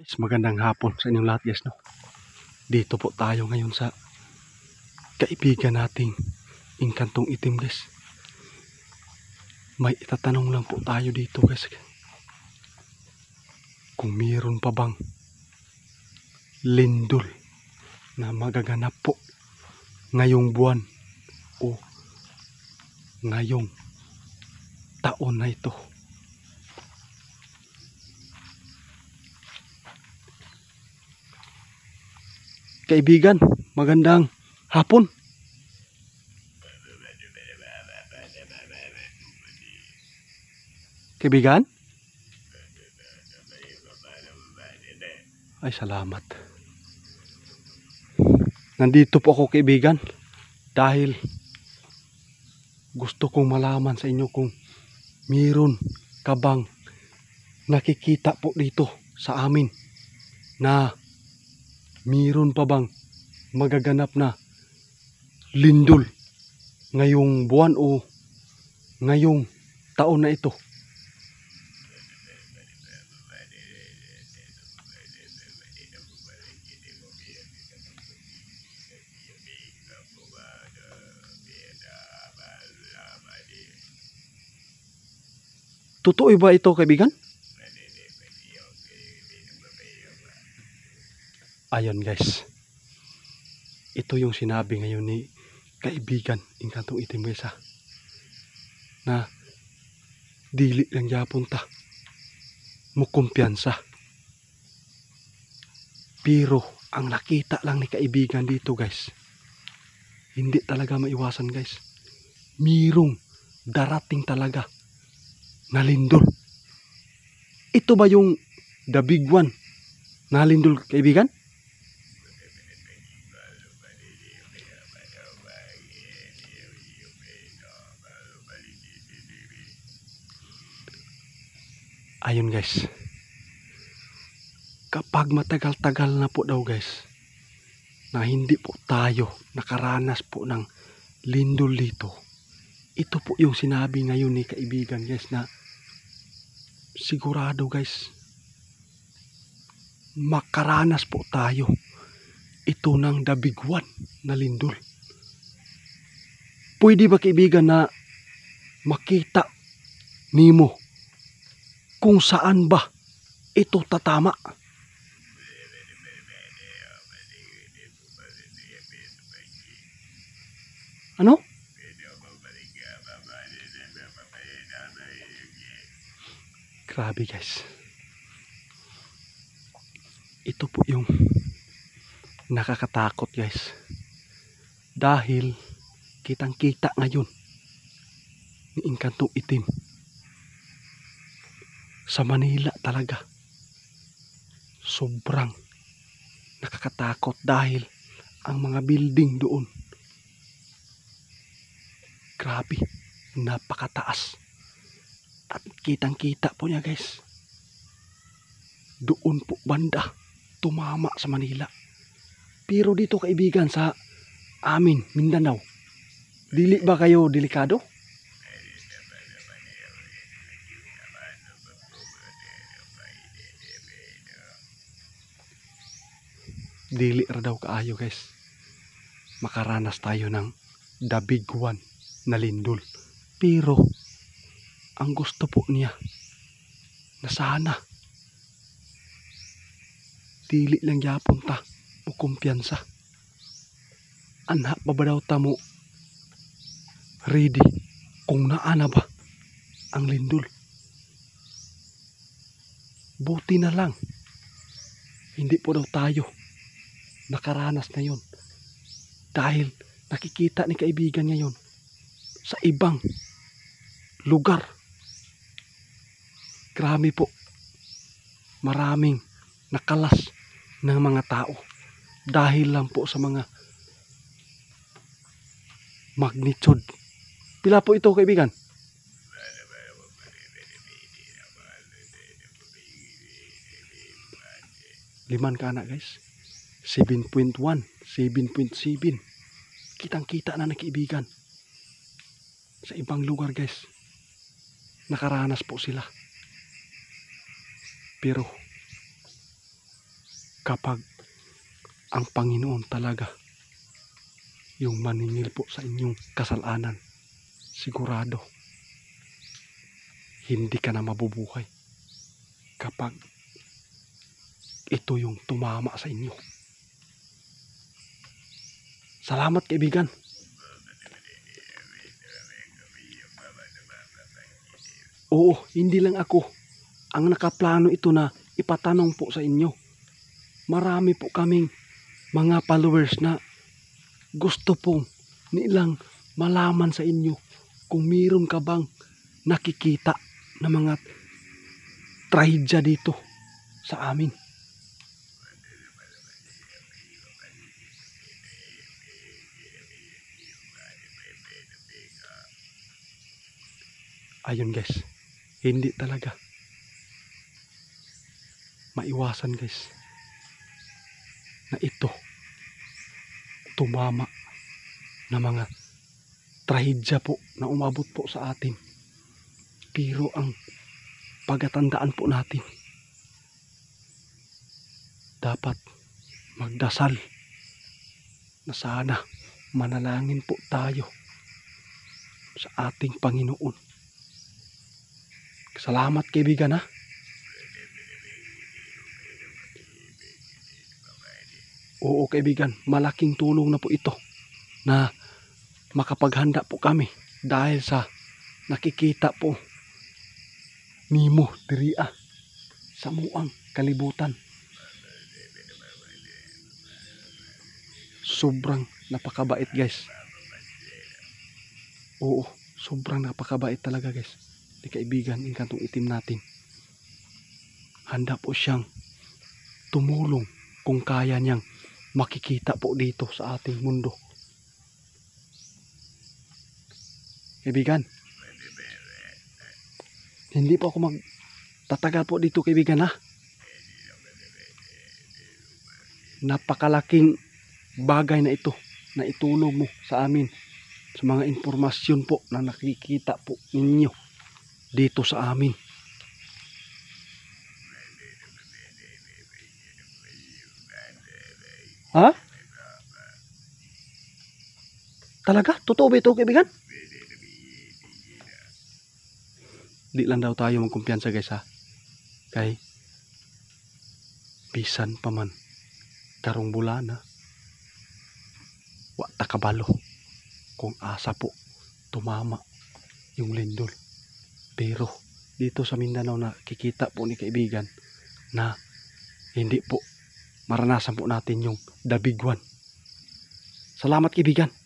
Guys, magandang hapon sa inyong lahat guys, no? Dito po tayo ngayon sa kaibigan nating Inkantong Itim guys. May itatanong lang po tayo dito guys. Kung mayroon pa bang lindol na magaganap po ngayong buwan o ngayong taon na ito. Kaibigan, magandang hapon. Kaibigan? Ay, salamat. Nandito po ako kaibigan dahil gusto kong malaman sa inyo kung mayroon ka bang nakikita po dito sa amin na mayroon pa bang magaganap na lindol ngayong buwan o ngayong taon na ito. Totoo ba ito kaibigan? Ayon guys, ito yung sinabi ngayon ni kaibigan Inkantong Itim guys, na dili lang yapon ta mukumpiyansa, pero ang nakita lang ni kaibigan dito guys, hindi talaga maiwasan guys, mirong darating talaga na lindol. Ito ba yung the big one na lindol kaibigan? Ayun guys, kapag matagal-tagal na po daw guys na hindi po tayo nakaranas po ng lindol dito, ito po yung sinabi ngayon ni kaibigan guys, na sigurado guys makaranas po tayo ito ng the big one na lindol. Pwede ba kaibigan na makita nimo kung saan ba ito tatama? Ano? Grabe guys. Ito po yung nakakatakot guys. Dahil kitang-kita ngayon ni Inkantong Itim sa Manila talaga. Sobrang nakakatakot dahil ang mga building doon, grabe, napakataas. At kitang-kita po niya guys, doon po banda tumama sa Manila. Pero dito kaibigan sa amin, Mindanao, dili ba kayo delikado? Dili ra daw kaayo guys, makaranas tayo ng the big one na lindol. Pero ang gusto po niya na sana dili lang yapon ta o kumpiyansa, anha pa ba daw ta mo ready kung naana ba ang lindol. Buti na lang hindi po daw tayo nakaranas na yon, dahil nakikita ni kaibigan ngayon sa ibang lugar. Grabe po, maraming nakalas ng mga tao dahil lang po sa mga magnitude. Pila po ito kaibigan? Liman ka na guys, 7.1, 7.7. Kitang-kita na kaibigan sa ibang lugar guys, nakaranas po sila. Pero kapag ang Panginoon talaga yung maningil po sa inyong kasalanan, sigurado hindi ka na mabubuhay kapag ito yung tumama sa inyo. Salamat kaibigan. Oo, hindi lang ako ang nakaplano ito na ipatanong po sa inyo. Marami po kaming mga followers na gusto pong nilang malaman sa inyo kung mayroon ka bang nakikita na mga trahedya dito sa amin. Ayun guys, hindi talaga maiwasan guys na ito tumama na mga trahedya po na umabot po sa atin. Pero ang pagatandaan po natin, dapat magdasal na sana manalangin po tayo sa ating Panginoon. Salamat kaibigan ha. Oo kaibigan, malaking tulong na po ito na makapaghanda po kami dahil sa nakikita po nimo diriya sa muang kalibutan. Sobrang napakabait guys. Oo, sobrang napakabait talaga guys. Di kaibigan, yung kantong itim natin. Handa po siyang tumulong kung kaya niyang makikita po dito sa ating mundo. Kaibigan, hindi po ako magtatagal po dito kaibigan ha. Napakalaking bagay na ito na itulong mo sa amin sa mga impormasyon po na nakikita po ninyo dito sa amin. Ha? Talaga? Totoo ba ito kaibigan? Di lang daw tayo magkumpiyansa guys ha. Kay bisan pa man karong bulana wa ta kabalo kung asa po tumama yung lindol. Pero dito sa Mindanao nakikita po ni kaibigan na hindi po maranasan po natin yung the big one. Salamat kaibigan.